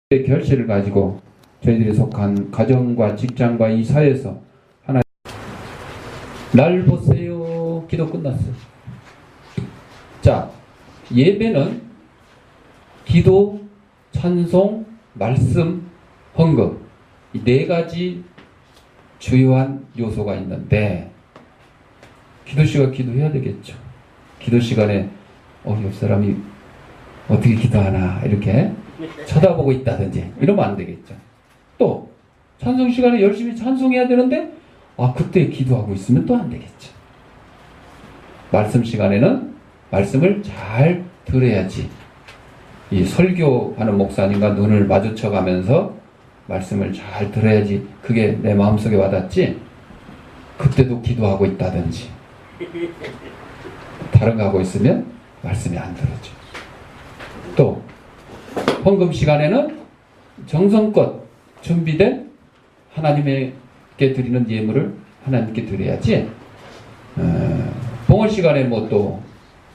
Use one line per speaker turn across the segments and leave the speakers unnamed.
결실을 가지고 저희들이 속한 가정과 직장과 이 사회에서 하나 날 보세요. 기도 끝났어요. 자, 예배는 기도, 찬송, 말씀, 헌금 이 네 가지 주요한 요소가 있는데 기도 시간 기도해야 되겠죠. 기도 시간에 옆 사람이 어떻게 기도하나 이렇게 쳐다보고 있다든지 이러면 안 되겠죠. 또 찬송 시간에 열심히 찬송해야 되는데 그때 기도하고 있으면 또 안 되겠죠. 말씀 시간에는 말씀을 잘 들어야지. 이 설교하는 목사님과 눈을 마주쳐 가면서 말씀을 잘 들어야지 그게 내 마음속에 와닿지. 그때도 기도하고 있다든지 다른 거 하고 있으면 말씀이 안 들어져. 또 헌금 시간에는 정성껏 준비된 하나님께 드리는 예물을 하나님께 드려야지. 봉헌 시간에 뭐 또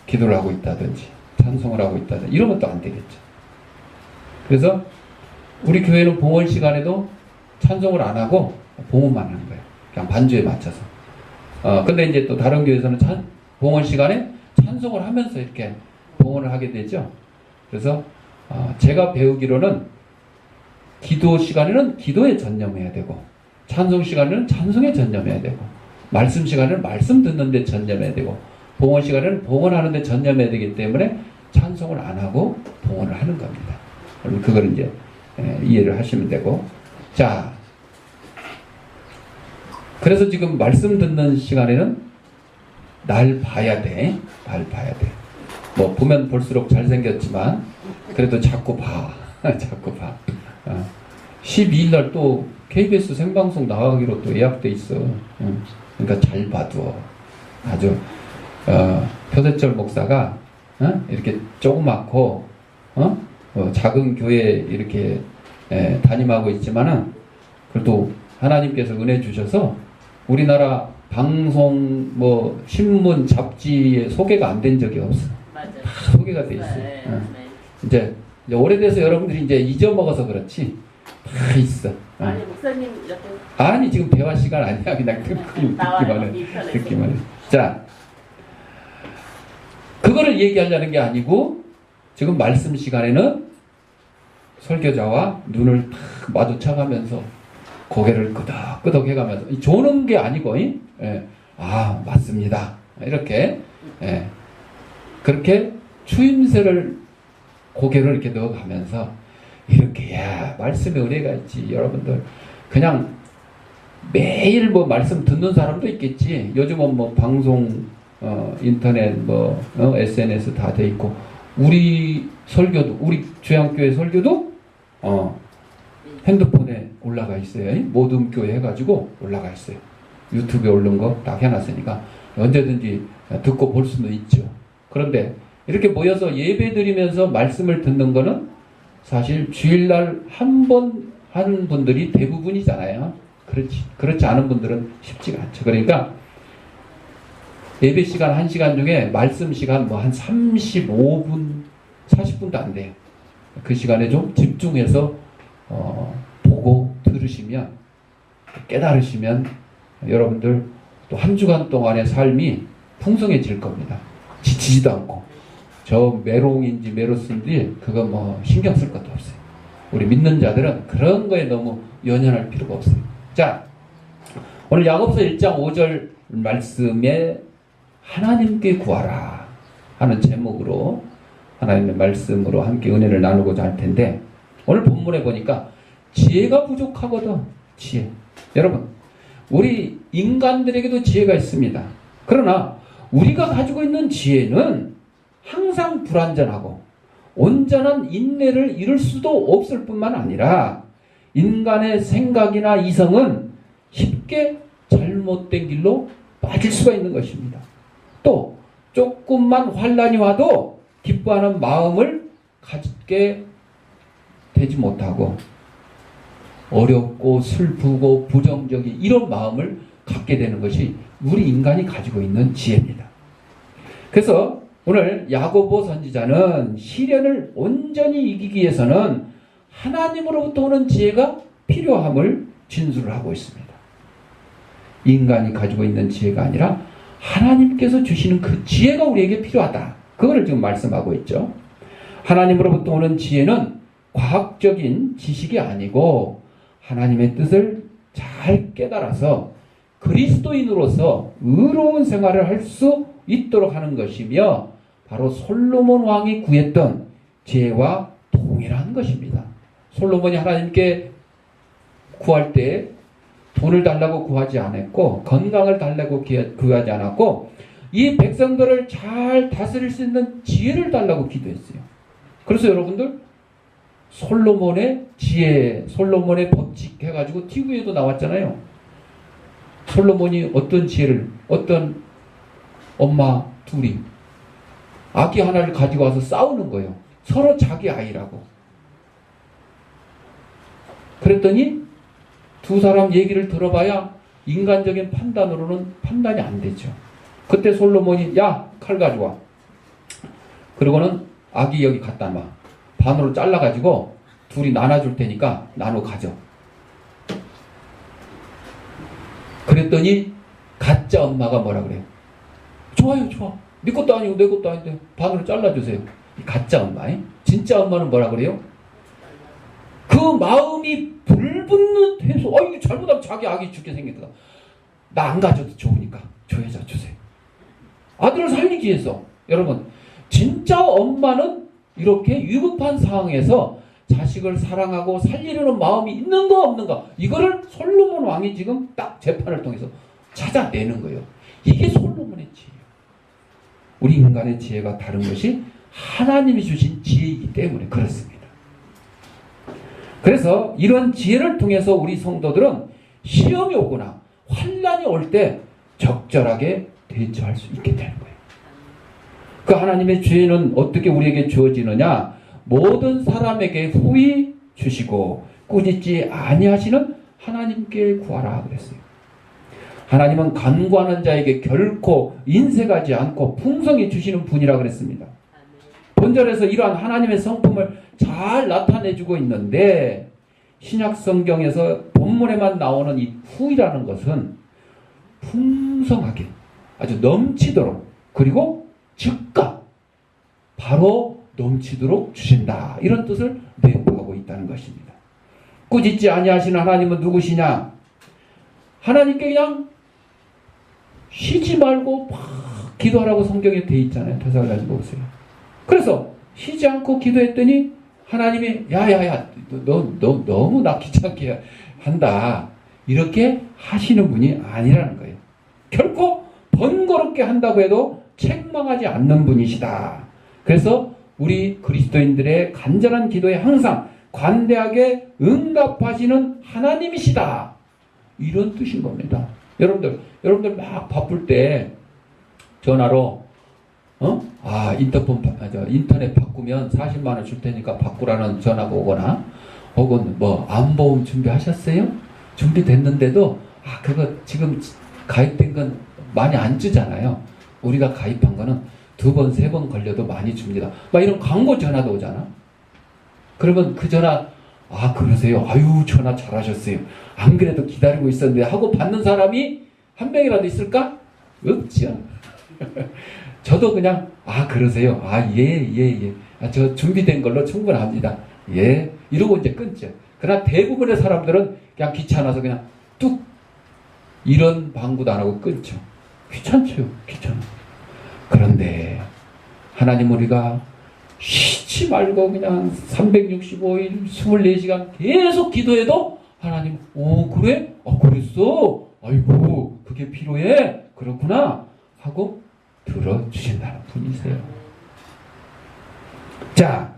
기도를 하고 있다든지 찬송을 하고 있다든지 이러면 또 안 되겠죠. 그래서 우리 교회는 봉헌 시간에도 찬송을 안 하고 봉헌만 하는 거예요. 그냥 반주에 맞춰서. 근데 이제 또 다른 교회에서는 봉헌 시간에 찬송을 하면서 이렇게 봉헌을 하게 되죠. 그래서 제가 배우기로는 기도 시간에는 기도에 전념해야 되고 찬송 시간에는 찬송에 전념해야 되고 말씀 시간에는 말씀 듣는 데 전념해야 되고 봉헌 시간에는 봉헌하는 데 전념해야 되기 때문에 찬송을 안 하고 봉헌을 하는 겁니다. 그럼 그걸 이제 이해를 하시면 되고. 자, 그래서 지금 말씀 듣는 시간에는 날 봐야 돼. 날 봐야 돼. 뭐 보면 볼수록 잘생겼지만 그래도 자꾸 봐. 자꾸 봐. 12일 날 또 KBS 생방송 나가기로 또 예약돼 있어. 그러니까 잘 봐둬. 아주 표대철 목사가 이렇게 조그맣고 작은 교회 이렇게 담임하고 있지만은 그래도 하나님께서 은혜 주셔서 우리나라 방송 뭐 신문 잡지에 소개가 안 된 적이 없어.
맞아요.
다 소개가 돼 있어. 이제 오래돼서 여러분들이 이제 잊어먹어서 그렇지 다 있어.
아니 목사님 이렇게
아니 지금 대화 시간 아니야. 그냥 듣기만 해. 자, 그거를 얘기하려는 게 아니고 지금 말씀 시간에는 설교자와 눈을 탁 마주쳐가면서 고개를 끄덕끄덕 해가면서 조는 게 아니고 맞습니다. 이렇게 그렇게 추임새를 고개를 이렇게 넣어가면서 이렇게 말씀에 은혜가 있지. 여러분들 그냥 매일 뭐 말씀 듣는 사람도 있겠지. 요즘은 뭐 방송 인터넷 SNS 다 돼 있고 우리 설교도 우리 주양교회 설교도 핸드폰에 올라가 있어요. 모든 교회 해가지고 올라가 있어요. 유튜브에 올린 거 딱 해놨으니까 언제든지 듣고 볼 수는 있죠. 그런데 이렇게 모여서 예배 드리면서 말씀을 듣는 거는 사실 주일날 한 번 하는 분들이 대부분이잖아요. 그렇지 않은 분들은 쉽지가 않죠. 그러니까 예배 시간 1시간 중에 말씀 시간 뭐 한 35분, 40분도 안 돼요. 그 시간에 좀 집중해서 보고 들으시면 깨달으시면 여러분들 또 한 주간 동안의 삶이 풍성해질 겁니다. 지치지도 않고 저 메롱인지 메로스인지 그거 뭐 신경 쓸 것도 없어요. 우리 믿는 자들은 그런 거에 너무 연연할 필요가 없어요. 자, 오늘 야고보서 1장 5절 말씀에 하나님께 구하라 하는 제목으로 하나님의 말씀으로 함께 은혜를 나누고자 할 텐데 오늘 본문에 보니까 지혜가 부족하거든. 지혜. 여러분 우리 인간들에게도 지혜가 있습니다. 그러나 우리가 가지고 있는 지혜는 항상 불완전하고 온전한 인내를 이룰 수도 없을 뿐만 아니라 인간의 생각이나 이성은 쉽게 잘못된 길로 빠질 수가 있는 것입니다. 또 조금만 환난이 와도 기뻐하는 마음을 갖게 되지 못하고 어렵고 슬프고 부정적인 이런 마음을 갖게 되는 것이 우리 인간이 가지고 있는 지혜입니다. 그래서 오늘 야고보 선지자는 시련을 온전히 이기기 위해서는 하나님으로부터 오는 지혜가 필요함을 진술을 하고 있습니다. 인간이 가지고 있는 지혜가 아니라 하나님께서 주시는 그 지혜가 우리에게 필요하다. 그거를 지금 말씀하고 있죠. 하나님으로부터 오는 지혜는 과학적인 지식이 아니고 하나님의 뜻을 잘 깨달아서 그리스도인으로서 의로운 생활을 할 수 있도록 하는 것이며 바로 솔로몬 왕이 구했던 지혜와 동일한 것입니다. 솔로몬이 하나님께 구할 때 돈을 달라고 구하지 않았고 건강을 달라고 구하지 않았고 이 백성들을 잘 다스릴 수 있는 지혜를 달라고 기도했어요. 그래서 여러분들 솔로몬의 지혜, 솔로몬의 법칙 해가지고 TV에도 나왔잖아요. 솔로몬이 어떤 지혜를, 어떤 엄마 둘이 아기 하나를 가지고 와서 싸우는 거예요. 서로 자기 아이라고. 그랬더니 두 사람 얘기를 들어봐야 인간적인 판단으로는 판단이 안 되죠. 그때 솔로몬이 야, 칼 가져와. 그러고는 아기 여기 갖다 놔. 반으로 잘라가지고 둘이 나눠줄 테니까 나눠 가져. 그랬더니 가짜 엄마가 뭐라 그래요? 좋아요, 좋아. 네 것도 아니고 내 것도 아닌데 반으로 잘라주세요. 가짜 엄마에. 진짜 엄마는 뭐라 그래요? 그 마음이 불붙는 해서 이거 잘못하면 자기 아기 죽게 생겼다. 나 안 가져도 좋으니까 저 여자 주세요. 아들을 살리기 위해서. 여러분 진짜 엄마는 이렇게 위급한 상황에서 자식을 사랑하고 살리려는 마음이 있는가 없는가 이거를 솔로몬 왕이 지금 딱 재판을 통해서 찾아내는 거예요. 이게 솔로몬의 지혜예요. 우리 인간의 지혜가 다른 것이 하나님이 주신 지혜이기 때문에 그렇습니다. 그래서 이런 지혜를 통해서 우리 성도들은 시험이 오거나 환난이 올 때 적절하게 대처할 수 있게 되는 거예요. 그 하나님의 지혜는 어떻게 우리에게 주어지느냐? 모든 사람에게 후히 주시고 꾸짖지 아니하시는 하나님께 구하라 그랬어요. 하나님은 간구하는 자에게 결코 인색하지 않고 풍성히 주시는 분이라 그랬습니다. 본절에서 이러한 하나님의 성품을 잘 나타내주고 있는데 신약 성경에서 본문에만 나오는 이 후이라는 것은 풍성하게 아주 넘치도록 그리고 즉각 바로 넘치도록 주신다. 이런 뜻을 내포하고 있다는 것입니다. 꾸짖지 아니하시는 하나님은 누구시냐? 하나님께 그냥 쉬지 말고 막 기도하라고 성경에 돼 있잖아요. 대사를 가지고 보세요. 그래서 쉬지 않고 기도했더니 하나님이 야야야 너 너무 나 귀찮게 한다. 이렇게 하시는 분이 아니라는 거예요. 결코 번거롭게 한다고 해도 책망하지 않는 분이시다. 그래서 우리 그리스도인들의 간절한 기도에 항상 관대하게 응답하시는 하나님이시다. 이런 뜻인 겁니다. 여러분들 막 바쁠 때 전화로 인터넷 바꾸면 40만 원 줄 테니까 바꾸라는 전화가 오거나 혹은 뭐 암보험 준비하셨어요? 준비됐는데도 그거 지금 가입된 건 많이 안 주잖아요. 우리가 가입한 거는 2번, 3번 걸려도 많이 줍니다. 막 이런 광고 전화도 오잖아. 그러면 그 전화 그러세요? 아유 전화 잘하셨어요. 안 그래도 기다리고 있었는데 하고 받는 사람이 한 명이라도 있을까? 없죠. 저도 그냥 그러세요. 예. 저 준비된 걸로 충분합니다. 예. 이러고 이제 끊죠. 그러나 대부분의 사람들은 그냥 귀찮아서 그냥 뚝 이런 방구도 안 하고 끊죠. 귀찮죠. 귀찮아. 그런데 하나님 우리가 쉬지 말고 그냥 365일 24시간 계속 기도해도 하나님 그래? 그랬어? 아이고 그게 필요해? 그렇구나 하고 들어주신다는 분이세요. 자,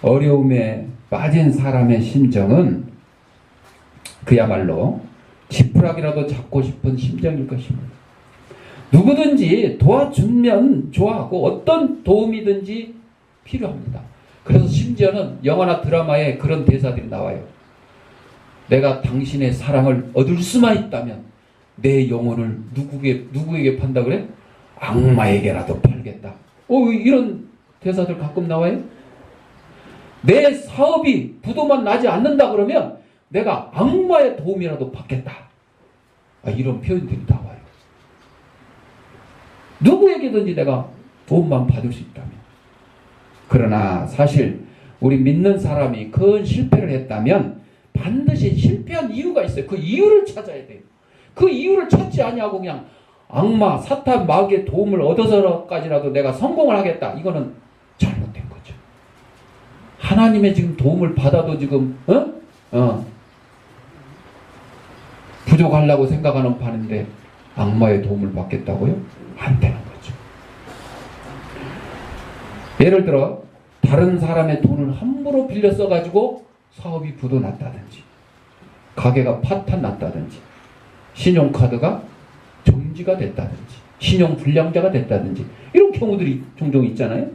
어려움에 빠진 사람의 심정은 그야말로 지푸라기라도 잡고 싶은 심정일 것입니다. 누구든지 도와주면 좋아하고 어떤 도움이든지 필요합니다. 그래서 심지어는 영화나 드라마에 그런 대사들이 나와요. 내가 당신의 사랑을 얻을 수만 있다면 내 영혼을 누구에게 판다 그래? 악마에게라도 팔겠다. 이런 대사들 가끔 나와요. 내 사업이 부도만 나지 않는다 그러면 내가 악마의 도움이라도 받겠다. 이런 표현들이 나와요. 누구에게든지 내가 도움만 받을 수 있다면. 그러나 사실 우리 믿는 사람이 큰 실패를 했다면 반드시 실패한 이유가 있어요. 그 이유를 찾아야 돼요. 그 이유를 찾지 아니하고 그냥 악마, 사탄, 마귀의 도움을 얻어서까지라도 내가 성공을 하겠다. 이거는 잘못된 거죠. 하나님의 지금 도움을 받아도 지금 부족하려고 생각하는 판인데 악마의 도움을 받겠다고요? 안 되는 거죠. 예를 들어 다른 사람의 돈을 함부로 빌려 써가지고 사업이 부도났다든지 가게가 파탄 났다든지 신용카드가 정지가 됐다든지 신용불량자가 됐다든지 이런 경우들이 종종 있잖아요.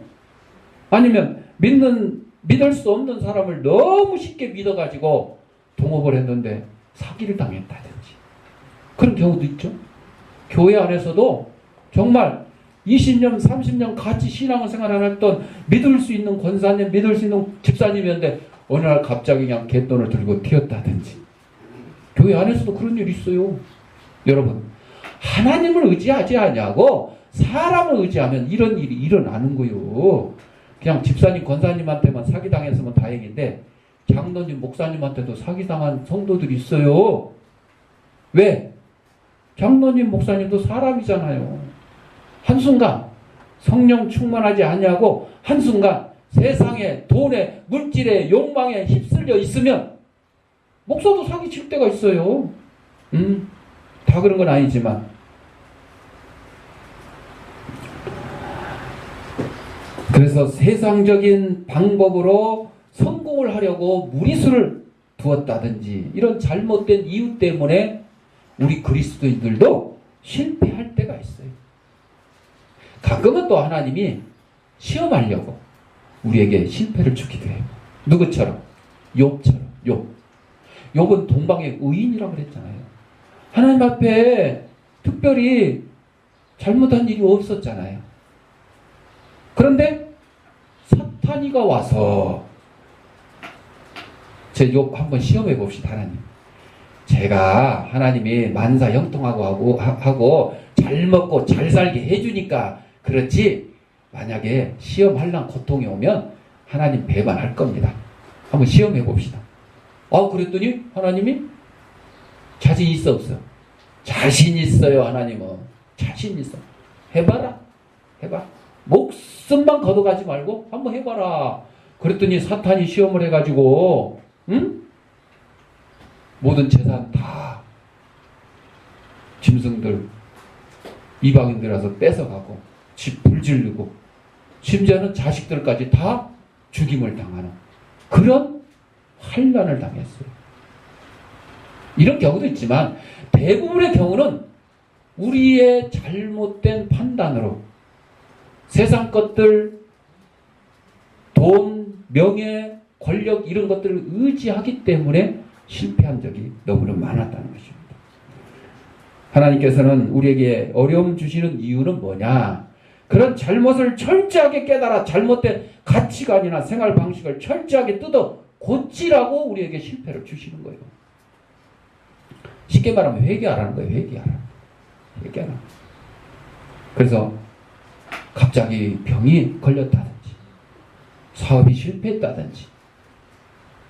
아니면 믿을 수 없는 사람을 너무 쉽게 믿어가지고 동업을 했는데 사기를 당했다든지 그런 경우도 있죠. 교회 안에서도 정말 20년, 30년 같이 신앙생활을 했던 믿을 수 있는 권사님, 믿을 수 있는 집사님이었는데 어느 날 갑자기 그냥 갯돈을 들고 튀었다든지 교회 안에서도 그런 일이 있어요. 여러분, 하나님을 의지하지 않냐고 사람을 의지하면 이런 일이 일어나는 거요. 그냥 집사님, 권사님한테만 사기당했으면 다행인데 장로님, 목사님한테도 사기당한 성도들이 있어요. 왜? 장로님, 목사님도 사람이잖아요. 한순간 성령 충만하지 않냐고 한순간 세상에 돈에 물질에 욕망에 휩쓸려 있으면 목사도 사기칠 때가 있어요. 다 그런 건 아니지만 그래서 세상적인 방법으로 성공을 하려고 무리수를 두었다든지 이런 잘못된 이유 때문에 우리 그리스도인들도 실패할 때가 있어요. 가끔은 또 하나님이 시험하려고 우리에게 실패를 주기도 해요. 누구처럼? 욥처럼. 욥은 동방의 의인이라고 그랬잖아요. 하나님 앞에 특별히 잘못한 일이 없었잖아요. 그런데 사탄이가 와서 제 욥 한번 시험해 봅시다. 하나님, 제가 하나님이 만사 형통하고 잘 먹고 잘 살게 해주니까 그렇지 만약에 시험할랑 고통이 오면 하나님 배반할 겁니다. 한번 시험해 봅시다. 그랬더니 하나님이 자신 있어 없어? 자신 있어요. 하나님은 자신 있어. 해봐라. 해봐. 목숨만 걷어가지 말고 한번 해봐라. 그랬더니 사탄이 시험을 해가지고 모든 재산 다 짐승들 이방인들 와서 뺏어가고 집 불지르고 심지어는 자식들까지 다 죽임을 당하는 그런 환난을 당했어요. 이런 경우도 있지만 대부분의 경우는 우리의 잘못된 판단으로 세상 것들, 돈, 명예, 권력 이런 것들을 의지하기 때문에 실패한 적이 너무나 많았다는 것입니다. 하나님께서는 우리에게 어려움 주시는 이유는 뭐냐? 그런 잘못을 철저하게 깨달아 잘못된 가치관이나 생활 방식을 철저하게 뜯어 고치라고 우리에게 실패를 주시는 거예요. 쉽게 말하면 회개하라는 거예요. 회개하라. 그래서 갑자기 병이 걸렸다든지 사업이 실패했다든지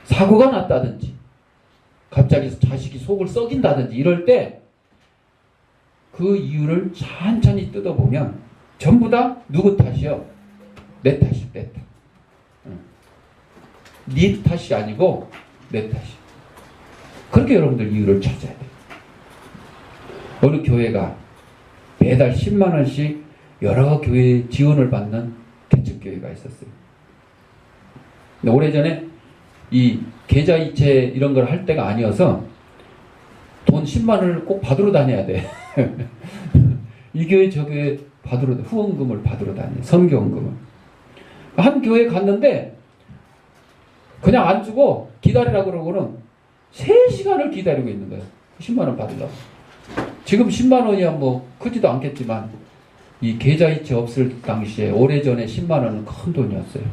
사고가 났다든지 갑자기 자식이 속을 썩인다든지 이럴 때 그 이유를 천천히 뜯어보면 전부 다 누구 탓이요? 내 탓이. 네 탓이 아니고 내 탓이. 그렇게 여러분들 이유를 찾아야 돼요. 어느 교회가 매달 10만 원씩 여러 교회 지원을 받는 개척교회가 있었어요. 근데 오래전에 이 계좌이체 이런 걸 할 때가 아니어서 돈 10만 원을 꼭 받으러 다녀야 돼. 이 교회 저 교회 후원금을 받으러 다녀요. 선교원금을. 한 교회 갔는데 그냥 안 주고 기다리라고 그러고는 3시간을 기다리고 있는 거예요. 10만 원 받으려고. 지금 10만 원이야 뭐 크지도 않겠지만 이 계좌이체 없을 당시에 오래전에 10만 원은 큰 돈이었어요.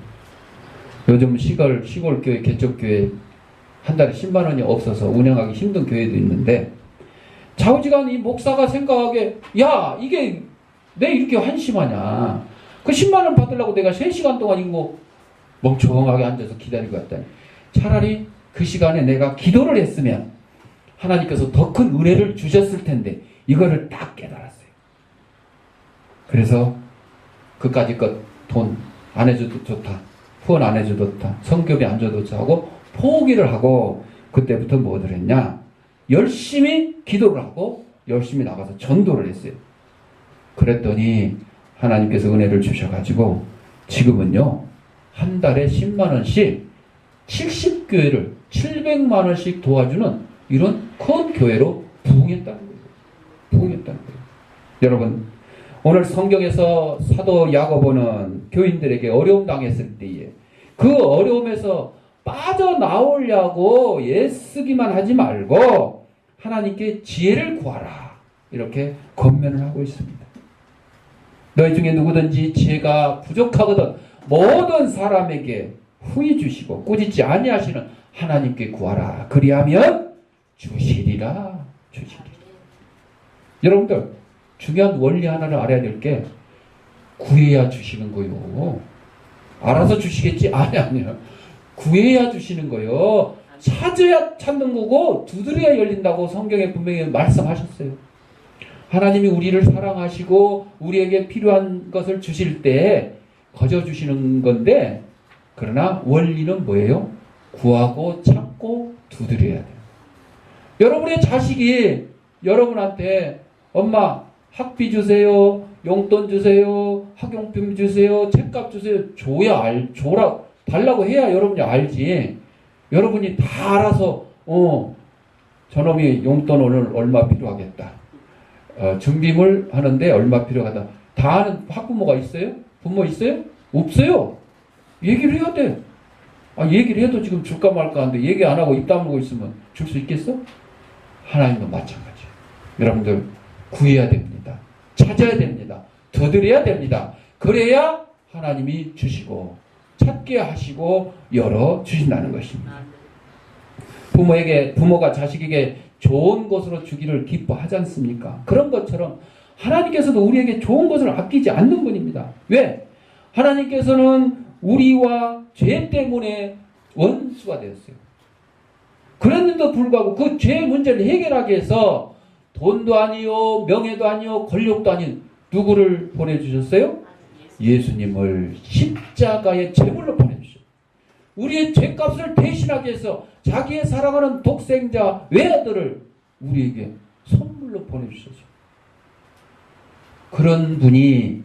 요즘 시골 교회, 개척교회 한 달에 10만 원이 없어서 운영하기 힘든 교회도 있는데, 좌우지간 이 목사가 생각하기에, 야, 이게 내 이렇게 한심하냐. 그 10만 원 받으려고 내가 3시간 동안 이거 멍청하게 앉아서 기다리고 왔다니. 차라리 그 시간에 내가 기도를 했으면 하나님께서 더 큰 은혜를 주셨을 텐데, 이거를 딱 깨달았어요. 그래서 그까짓 것 돈 안 해줘도 좋다, 후원 안 해줘도 좋다, 성교비 안 줘도 좋다 하고 포기를 하고, 그때부터 뭐를 했냐, 열심히 기도를 하고 열심히 나가서 전도를 했어요. 그랬더니 하나님께서 은혜를 주셔가지고 지금은요, 한 달에 10만 원씩 70교회를 700만 원씩 도와주는 이런 큰 교회로 부흥했다는 거예요. 부흥했다는 거예요. 여러분, 오늘 성경에서 사도 야고보는 교인들에게 어려움 당했을 때에 그 어려움에서 빠져나오려고 애쓰기만 하지 말고 하나님께 지혜를 구하라, 이렇게 권면을 하고 있습니다. 너희 중에 누구든지 지혜가 부족하거든 모든 사람에게 후히 주시고 꾸짖지 아니하시는 하나님께 구하라. 그리하면 주시리라. 주시리라. 여러분들, 중요한 원리 하나를 알아야 될 게, 구해야 주시는 거요. 알아서 주시겠지? 아니요. 구해야 주시는 거요. 찾아야 찾는 거고 두드려야 열린다고 성경에 분명히 말씀하셨어요. 하나님이 우리를 사랑하시고 우리에게 필요한 것을 주실 때 거저 주시는 건데, 그러나 원리는 뭐예요? 구하고 찾고 두드려야 돼요. 여러분의 자식이 여러분한테 엄마 학비 주세요, 용돈 주세요, 학용품 주세요, 책값 주세요, 줘라, 달라고 해야 여러분이 알지. 여러분이 다 알아서 저놈이 용돈 오늘 얼마 필요하겠다, 준비물 하는데 얼마 필요하다, 다 아는 학부모가 있어요? 부모 있어요? 없어요. 얘기를 해야 돼. 얘기를 해도 지금 줄까 말까 하는데 얘기 안 하고 입 다물고 있으면 줄 수 있겠어? 하나님도 마찬가지예요. 여러분들, 구해야 됩니다. 찾아야 됩니다. 두드려야 됩니다. 그래야 하나님이 주시고 찾게 하시고 열어 주신다는 것입니다. 부모가 자식에게 좋은 것으로 주기를 기뻐하지 않습니까? 그런 것처럼 하나님께서도 우리에게 좋은 것을 아끼지 않는 분입니다. 왜? 하나님께서는 우리와 죄 때문에 원수가 되었어요. 그랬는데도 불구하고 그 죄 문제를 해결하기 위해서 돈도 아니요, 명예도 아니요, 권력도 아닌 누구를 보내주셨어요? 예수님을 십자가의 제물로 보내주셨어요. 우리의 죄값을 대신하기 위해서 자기의 사랑하는 독생자 외아들을 우리에게 선물로 보내주셨어요. 그런 분이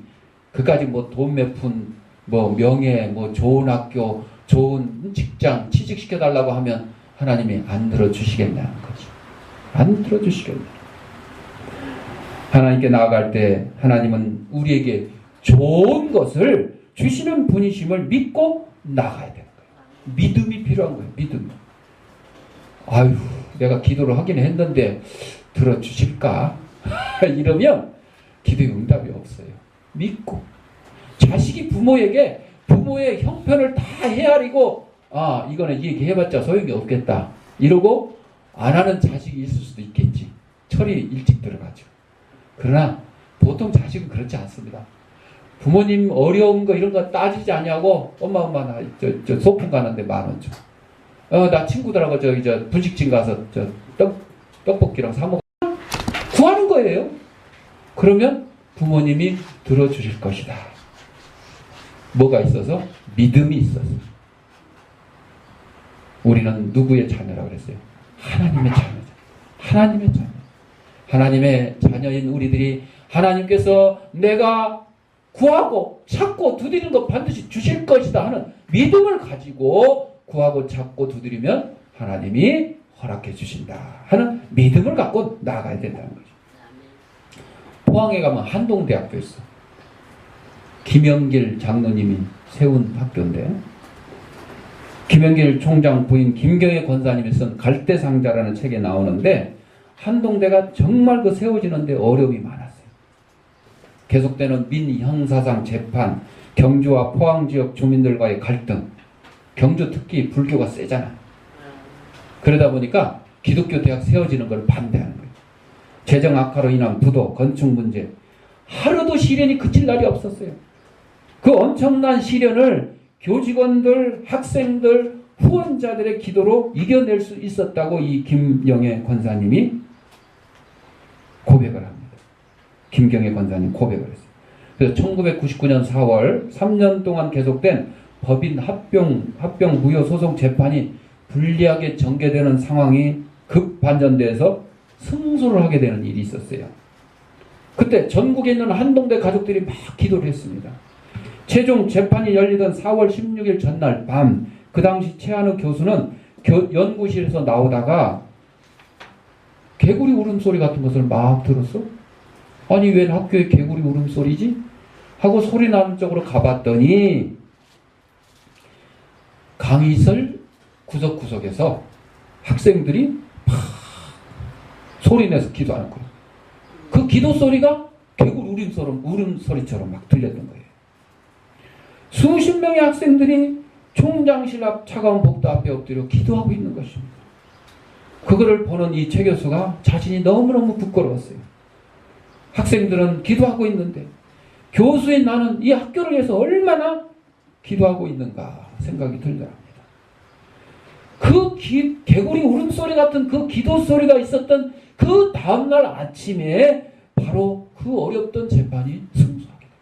그까지 돈 몇 푼, 명예, 좋은 학교, 좋은 직장 취직시켜달라고 하면 하나님이 안 들어주시겠냐는 거죠. 안 들어주시겠냐. 하나님께 나아갈 때 하나님은 우리에게 좋은 것을 주시는 분이심을 믿고 나가야 되는 거예요. 믿음이 필요한 거예요. 믿음. 아유, 내가 기도를 하긴 했는데 들어주실까? 이러면 기도의 응답이 없어요. 믿고. 자식이 부모에게 부모의 형편을 다 헤아리고, 이거는 얘기해봤자 소용이 없겠다, 이러고 안 하는 자식이 있을 수도 있겠지. 철이 일찍 들어가죠. 그러나 보통 자식은 그렇지 않습니다. 부모님 어려운 거 이런 거 따지지 아니하고, 엄마 나 저 소풍 가는데 10,000원 줘. 나 친구들하고 저 분식집 가서 떡볶이랑 사 먹어. 구하는 거예요. 그러면 부모님이 들어주실 것이다. 뭐가 있어서? 믿음이 있어서. 우리는 누구의 자녀라고 그랬어요? 하나님의 자녀죠. 하나님의 자녀. 하나님의 자녀인 우리들이 하나님께서 내가 구하고 찾고 두드리는 것 반드시 주실 것이다 하는 믿음을 가지고 구하고 찾고 두드리면 하나님이 허락해 주신다 하는 믿음을 갖고 나아가야 된다는 거죠. 포항에 가면 한동대학교 있어. 김영길 장로님이 세운 학교인데, 김영길 총장 부인 김경애 권사님이 쓴 갈대상자라는 책에 나오는데, 한동대가 정말 그 세워지는데 어려움이 많았어요. 계속되는 민형사상 재판, 경주와 포항 지역 주민들과의 갈등, 경주 특히 불교가 세잖아. 그러다 보니까 기독교 대학 세워지는 걸 반대하는 거예요. 재정 악화로 인한 부도, 건축 문제, 하루도 시련이 그칠 날이 없었어요. 그 엄청난 시련을 교직원들, 학생들, 후원자들의 기도로 이겨낼 수 있었다고 이 김영애 권사님이 고백을 합니다. 김경애 권사님 고백을 했어요. 그래서 1999년 4월 3년 동안 계속된 법인 합병 무효 소송 재판이 불리하게 전개되는 상황이 급반전돼서 승소를 하게 되는 일이 있었어요. 그때 전국에 있는 한동대 가족들이 막 기도를 했습니다. 최종 재판이 열리던 4월 16일 전날 밤, 그 당시 최한우 교수는 연구실에서 나오다가 개구리 울음소리 같은 것을 막 들었어. 아니 왜 학교에 개구리 울음소리지? 하고 소리 나는 쪽으로 가봤더니 강의실 구석구석에서 학생들이 막 소리내서 기도하는 거예요. 그 기도 소리가 개구리 울음소리처럼 막 들렸던 거예요. 수십 명의 학생들이 총장실 앞 차가운 복도 앞에 엎드려 기도하고 있는 것입니다. 그거를 보는 이 최 교수가 자신이 너무너무 부끄러웠어요. 학생들은 기도하고 있는데 교수인 나는 이 학교를 위해서 얼마나 기도하고 있는가 생각이 들더랍니다. 그 개구리 울음소리 같은 그 기도 소리가 있었던 그 다음날 아침에 바로 그 어렵던 재판이 승소하게 됩니다.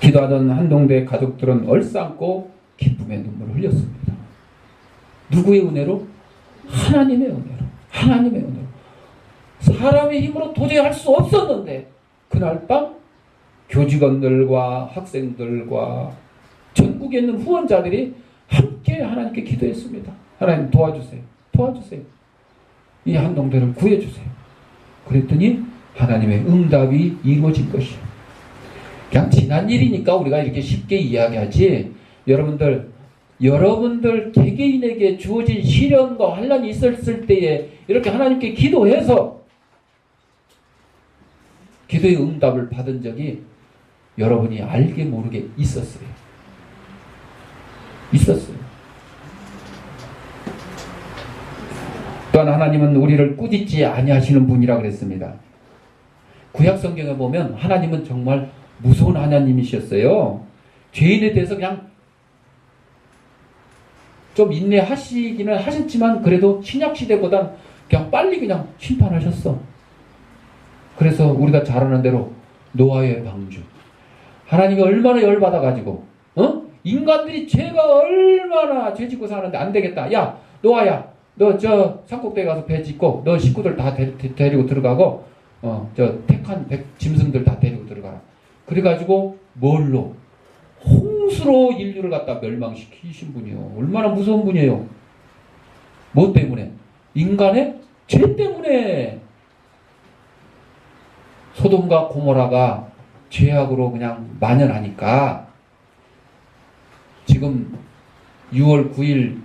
기도하던 한동대 가족들은 얼싸안고 기쁨의 눈물을 흘렸습니다. 누구의 은혜로? 하나님의 은혜로. 하나님의 은혜로. 사람의 힘으로 도저히 할 수 없었는데 그날 밤 교직원들과 학생들과 전국에 있는 후원자들이 함께 하나님께 기도했습니다. 하나님 도와주세요. 도와주세요. 이 한동대를 구해주세요. 그랬더니 하나님의 응답이 이루어진 것이에요. 그냥 지난 일이니까 우리가 이렇게 쉽게 이야기하지, 여러분들 개개인에게 주어진 시련과 환난이 있었을 때에 이렇게 하나님께 기도해서 기도의 응답을 받은 적이 여러분이 알게 모르게 있었어요. 또한 하나님은 우리를 꾸짖지 아니하시는 분이라 그랬습니다. 구약 성경에 보면 하나님은 정말 무서운 하나님이셨어요. 죄인에 대해서 그냥 좀 인내하시기는 하셨지만 그래도 신약 시대보단 그냥 빨리 그냥 심판하셨어. 그래서 우리가 잘 아는 대로 노아의 방주. 하나님이 얼마나 열받아가지고 인간들이 죄가 얼마나 죄짓고 사는데 안 되겠다. 야 노아야, 너 저 산꼭대기 가서 배 짓고 너 식구들 다 데리고 들어가고 저 택한 짐승들 다 데리고 들어가라. 그래가지고 뭘로? 홍수로 인류를 갖다 멸망시키신 분이요. 얼마나 무서운 분이에요. 뭐 때문에? 인간의 죄 때문에. 소돔과 고모라가 죄악으로 그냥 만연하니까 지금 6월 9일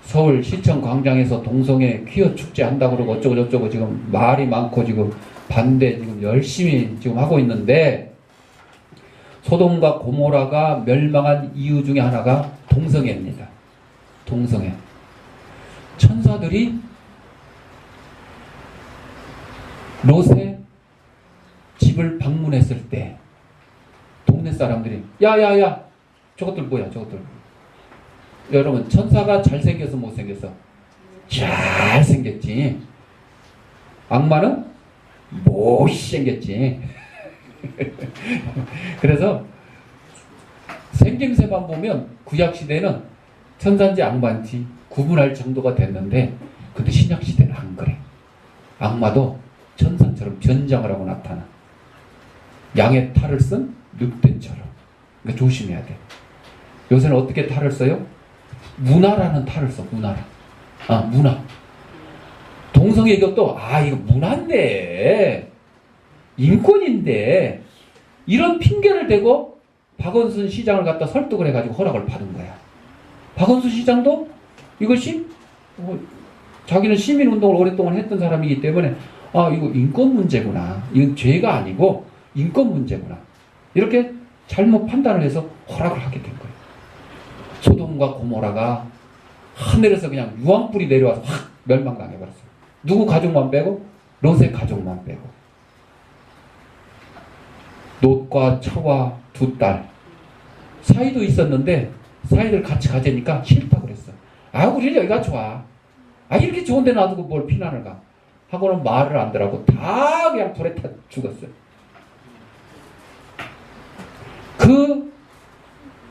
서울 시청 광장에서 동성애 퀴어 축제 한다고 그러고 어쩌고 저쩌고 지금 말이 많고 지금 반대 지금 열심히 지금 하고 있는데, 소돔과 고모라가 멸망한 이유 중에 하나가 동성애입니다. 동성애. 천사들이 롯의 집을 방문했을 때 동네 사람들이 야야야 저것들 뭐야 저것들. 여러분 천사가 잘생겨서 못생겨서? 잘생겼지. 악마는 못생겼지. 그래서 생김새만 보면 구약시대는 천사인지 악마인지 구분할 정도가 됐는데, 근데 신약시대는 안 그래. 악마도 천사처럼 변장을 하고 나타나. 양의 탈을 쓴 늑대처럼. 그러니까 조심해야 돼. 요새는 어떻게 탈을 써요? 문화라는 탈을 써. 문화. 동성애 이것도 이거 문화인데 인권인데 이런 핑계를 대고 박원순 시장을 갖다 설득을 해가지고 허락을 받은 거야. 박원순 시장도 이것이 자기는 시민운동을 오랫동안 했던 사람이기 때문에 이거 인권 문제구나. 이건 죄가 아니고 인권 문제구나. 이렇게 잘못 판단을 해서 허락을 하게 된 거예요. 소돔과 고모라가 하늘에서 그냥 유황불이 내려와서 확 멸망당해버렸어요. 누구 가족만 빼고? 롯의 가족만 빼고. 롯과 처와 두 딸 사이도 있었는데 사이들 같이 가자니까 싫다 그랬어. 아, 우리 여기가 좋아. 아, 이렇게 좋은 데 놔두고 뭘 피난을 가. 하고는 말을 안 들하고 다 그냥 불에 타 죽었어요. 그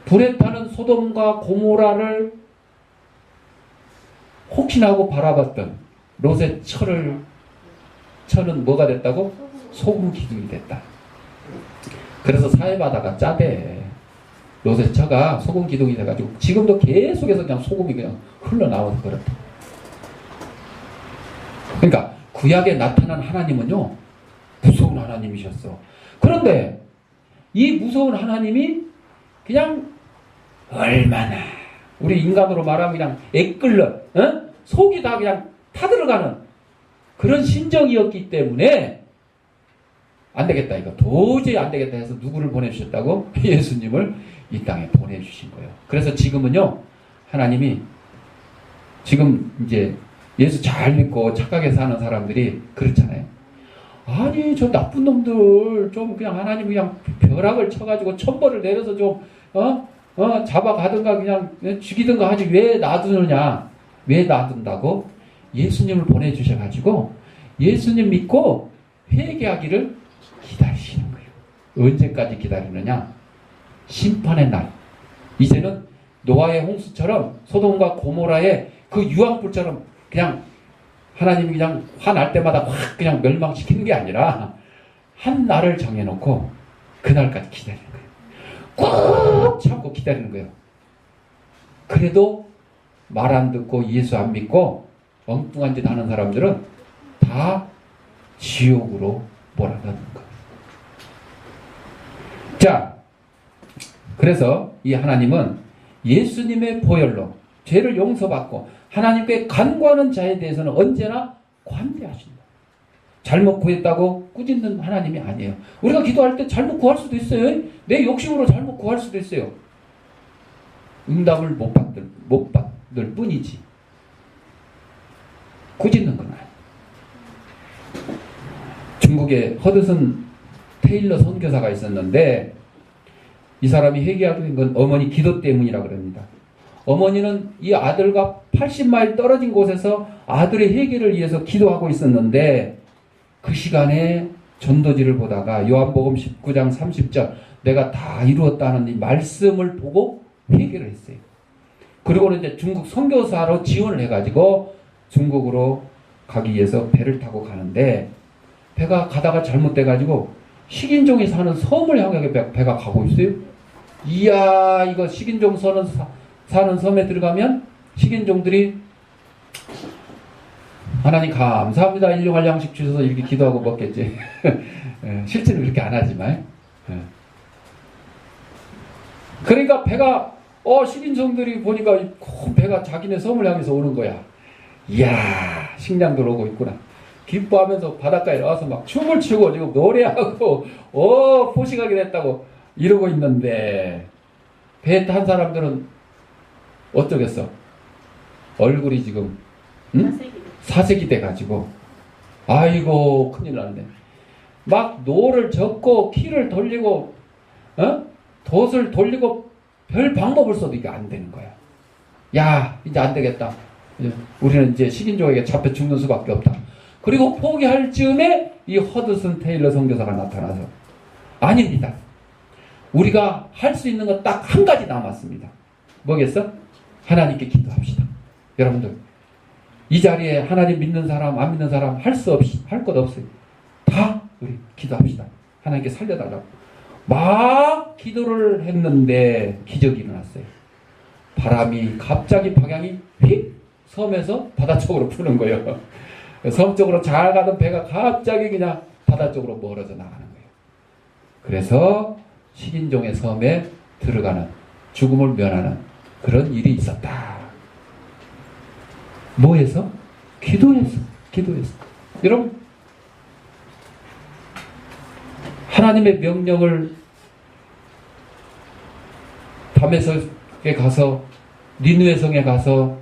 불에 타는 소돔과 고모라를 혹시나 하고 바라봤던 롯의 처는 뭐가 됐다고? 소금 기둥이 됐다. 그래서 사해바다가 짜대. 롯의 처가 소금 기둥이 돼가지고 지금도 계속해서 그냥 소금이 그냥 흘러나와서 그렇다. 그러니까 구약에 나타난 하나님은요, 무서운 하나님이셨어. 그런데 이 무서운 하나님이 그냥 얼마나 우리 인간으로 말하면 그냥 애끓러, 속이 다 그냥 타들어가는 그런 심정이었기 때문에 안 되겠다, 이거 도저히 안 되겠다 해서 누구를 보내주셨다고? 예수님을 이 땅에 보내주신 거예요. 그래서 지금은요, 하나님이 지금 이제 예수 잘 믿고 착하게 사는 사람들이 그렇잖아요. 아니, 저 나쁜 놈들 좀 그냥 하나님 그냥 벼락을 쳐가지고 천벌을 내려서 좀 잡아가든가 그냥 죽이든가 하지 왜 놔두느냐? 왜 놔둔다고? 예수님을 보내주셔가지고 예수님 믿고 회개하기를 기다리시는 거예요. 언제까지 기다리느냐? 심판의 날. 이제는 노아의 홍수처럼 소돔과 고모라의 그 유황불처럼 그냥 하나님이 그냥 화날 때마다 확 그냥 멸망시키는 게 아니라 한 날을 정해놓고 그날까지 기다리는 거예요. 꼭 참고 기다리는 거예요. 그래도 말 안 듣고 예수 안 믿고 엉뚱한 짓 하는 사람들은 다 지옥으로 몰아가는 거예요. 자, 그래서 이 하나님은 예수님의 보혈로 죄를 용서받고 하나님께 간구하는 자에 대해서는 언제나 관대하신다. 잘못 구했다고 꾸짖는 하나님이 아니에요. 우리가 기도할 때 잘못 구할 수도 있어요. 내 욕심으로 잘못 구할 수도 있어요. 응답을 못 받을 뿐이지. 꾸짖는 건 아니에요. 중국에 허드슨 테일러 선교사가 있었는데 이 사람이 회개하게 된 건 어머니 기도 때문이라 그럽니다. 어머니는 이 아들과 80마일 떨어진 곳에서 아들의 회개를 위해서 기도하고 있었는데 그 시간에 전도지를 보다가 요한복음 19장 30절 내가 다 이루었다는 이 말씀을 보고 회개를 했어요. 그리고는 이제 중국 선교사로 지원을 해가지고 중국으로 가기 위해서 배를 타고 가는데 배가 가다가 잘못돼가지고 식인종이 사는 섬을 향해 배가 가고 있어요. 이야, 이거 식인종 사는 섬에 들어가면 식인종들이 하나님 감사합니다. 일용할 양식 주셔서 이렇게 기도하고 먹겠지. 실제로 그렇게 안 하지만. 그러니까 배가 식인종들이 보니까 배가 자기네 섬을 향해서 오는 거야. 이야, 식량들 오고 있구나. 기뻐하면서 바닷가에 나와서 막 춤을 추고 지금 노래하고 포식하게 됐다고 이러고 있는데 배 탄 사람들은 어쩌겠어? 얼굴이 지금 사색이 돼가지고 아이고 큰일 났네. 막 노를 젓고 키를 돌리고 돛을 돌리고 별 방법을 써도 이게 안 되는 거야. 야, 이제 안 되겠다. 우리는 이제 식인종에게 잡혀 죽는 수밖에 없다. 그리고 포기할 즈음에 이 허드슨 테일러 선교사가 나타나서 아닙니다. 우리가 할 수 있는 건 딱 한 가지 남았습니다. 뭐겠어? 하나님께 기도합시다. 여러분들 이 자리에 하나님 믿는 사람 안 믿는 사람 할 것 없어요. 다 우리 기도합시다. 하나님께 살려달라고. 막 기도를 했는데 기적이 일어났어요. 바람이 갑자기 방향이 휙 섬에서 바다 쪽으로 푸는 거예요. 섬 쪽으로 잘 가던 배가 갑자기 그냥 바다 쪽으로 멀어져 나가는 거예요. 그래서 식인종의 섬에 들어가는 죽음을 면하는 그런 일이 있었다. 뭐해서? 기도해서. 여러분 하나님의 명령을 다메섹에 가서 니느웨 성에 가서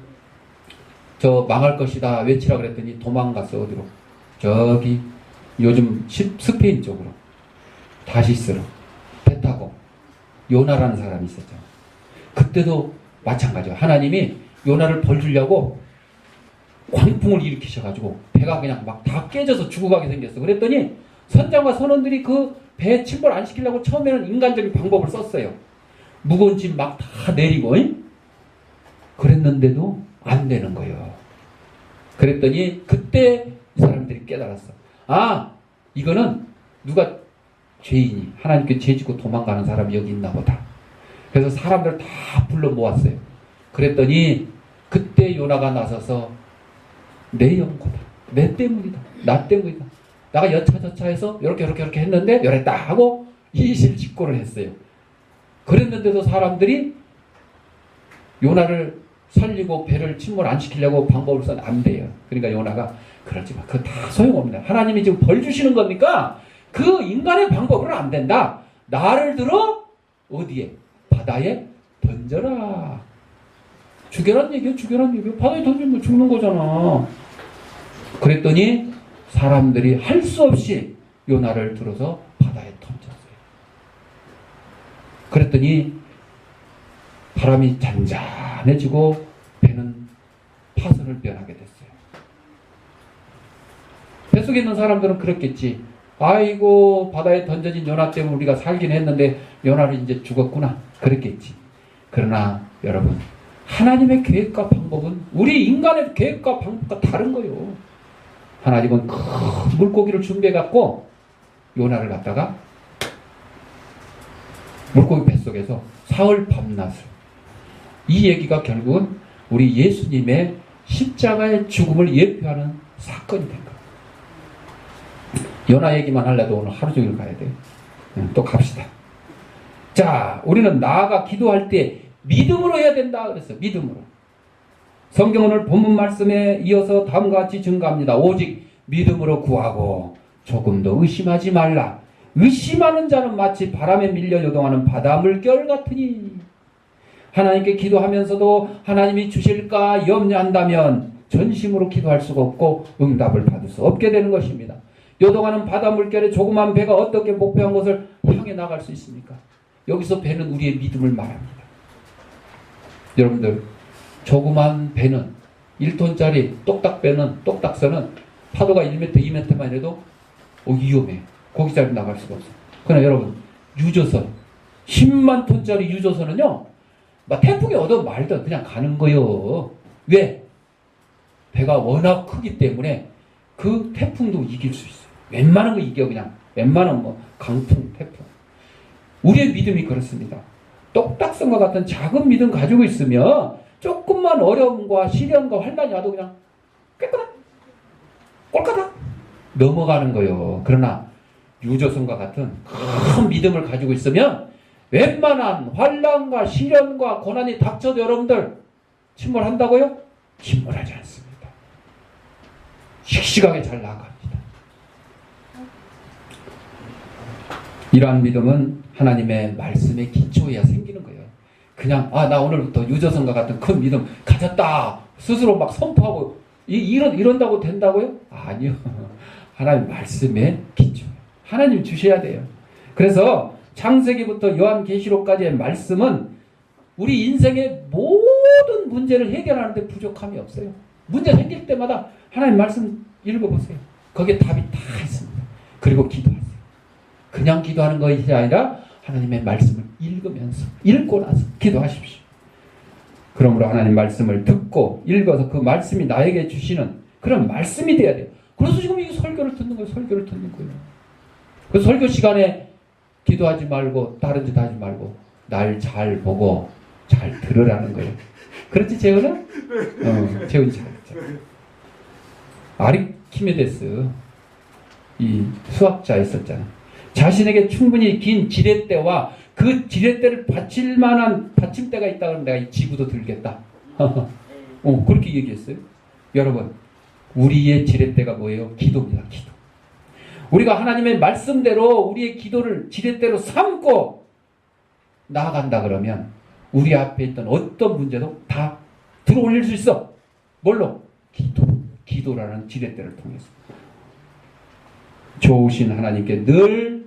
저 망할 것이다 외치라 그랬더니 도망갔어. 어디로? 저기 요즘 스페인 쪽으로 다시스로 배 타고 요나라는 사람이 있었잖아. 그때도 마찬가지야. 하나님이 요나를 벌 주려고 광풍을 일으키셔가지고 배가 그냥 막 다 깨져서 죽어가게 생겼어. 그랬더니 선장과 선원들이 그 배 침몰 안 시키려고 처음에는 인간적인 방법을 썼어요. 무거운 짐 막 다 내리고, 그랬는데도 안 되는 거예요. 그랬더니 그때 이 사람들이 깨달았어. 아, 이거는 누가 죄인이 하나님께 죄지고 도망가는 사람이 여기 있나 보다. 그래서 사람들 다 불러 모았어요. 그랬더니 그때 요나가 나서서 내 연고다. 내 때문이다. 나 때문이다. 나가 여차저차해서 이렇게 했는데 이랬다 하고 이실직고를 했어요. 그랬는데도 사람들이 요나를 살리고 배를 침몰 안 시키려고 방법을 써는 안 돼요. 그러니까 요나가 그러지 마. 그거 다 소용없다. 하나님이 지금 벌 주시는 겁니까? 그 인간의 방법으로는 안 된다. 나를 들어 어디에? 바다에 던져라. 죽여란 얘기야. 바다에 던지면 죽는 거잖아. 그랬더니 사람들이 할 수 없이 요나를 들어서 바다에 던졌어요. 그랬더니 바람이 잔잔해지고 배는 파선을 변하게 됐어요. 뱃속에 있는 사람들은 그랬겠지. 아이고, 바다에 던져진 요나 때문에 우리가 살긴 했는데 요나는 이제 죽었구나. 그랬겠지. 그러나 여러분, 하나님의 계획과 방법은 우리 인간의 계획과 방법과 다른 거예요. 하나님은 큰 물고기를 준비해갖고 요나를 갖다가 물고기 뱃속에서 사흘 밤낮을, 이 얘기가 결국은 우리 예수님의 십자가의 죽음을 예표하는 사건이 된 거예요. 요나 얘기만 하려도 오늘 하루 종일 가야 돼요. 또 갑시다. 자, 우리는 나아가 기도할 때 믿음으로 해야 된다 그랬어요. 믿음으로. 성경 오늘 본문 말씀에 이어서 다음과 같이 증가합니다. 오직 믿음으로 구하고 조금도 의심하지 말라. 의심하는 자는 마치 바람에 밀려 요동하는 바다 물결 같으니. 하나님께 기도하면서도 하나님이 주실까 염려한다면 전심으로 기도할 수가 없고 응답을 받을 수 없게 되는 것입니다. 요동하는 바다 물결에 조그만 배가 어떻게 목표한 것을 향해 나갈 수 있습니까? 여기서 배는 우리의 믿음을 말합니다. 여러분들, 조그만 배는 1톤짜리 똑딱선은 파도가 1m, 2m만 해도 위험해. 거기까지 나갈 수가 없어. 그러나 여러분, 유조선 10만 톤짜리 유조선은요, 막 태풍이 오든 말든 그냥 가는 거요. 왜? 배가 워낙 크기 때문에 그 태풍도 이길 수 있어요. 웬만한 거 이겨. 그냥 웬만한 강풍, 태풍. 우리의 믿음이 그렇습니다. 똑딱선과 같은 작은 믿음 가지고 있으면 조금만 어려움과 시련과 환난이 와도 그냥 깨끗하다, 꼴까닥 넘어가는 거예요. 그러나 유조선과 같은 큰 믿음을 가지고 있으면 웬만한 환난과 시련과 고난이 닥쳐도 여러분들 침몰한다고요? 침몰하지 않습니다. 씩씩하게 잘 나아갑니다. 이러한 믿음은 하나님의 말씀에 기초해야 생기는 거예요. 그냥 나 오늘부터 유조선과 같은 큰 믿음 가졌다 스스로 막 선포하고 이런다고 된다고요? 아니요. 하나님 말씀에 기초. 하나님 주셔야 돼요. 그래서 창세기부터 요한계시록까지의 말씀은 우리 인생의 모든 문제를 해결하는 데 부족함이 없어요. 문제 생길 때마다 하나님 말씀 읽어보세요. 거기에 답이 다 있습니다. 그리고 기도하세요. 그냥 기도하는 것이 아니라 하나님의 말씀을 읽으면서, 읽고 나서 기도하십시오. 그러므로 하나님 말씀을 듣고 읽어서 그 말씀이 나에게 주시는 그런 말씀이 돼야 돼요. 그래서 지금 이 설교를 듣는 거예요. 그 설교 시간에 기도하지 말고 다른 짓 하지 말고 날 잘 보고 잘 들으라는 거예요. 그렇지, 재훈아? 재훈이 잘했죠. 아리키메데스 이 수학자 있었잖아. 자신에게 충분히 긴 지렛대와 그 지렛대를 받칠 만한 받침대가 있다 그러면 내가 이 지구도 들겠다. 그렇게 얘기했어요. 여러분, 우리의 지렛대가 뭐예요? 기도입니다. 기도. 우리가 하나님의 말씀대로 우리의 기도를 지렛대로 삼고 나아간다 그러면 우리 앞에 있던 어떤 문제도 다 들어 올릴 수 있어. 뭘로? 기도라는 지렛대를 통해서. 좋으신 하나님께 늘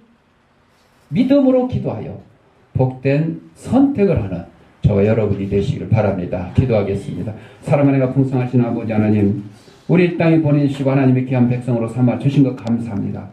믿음으로 기도하여 복된 선택을 하는 저와 여러분이 되시기를 바랍니다. 기도하겠습니다. 사랑하는 풍성하신 아버지 하나님, 우리 땅에 보내주시고 하나님의 귀한 백성으로 삼아 주신 것 감사합니다.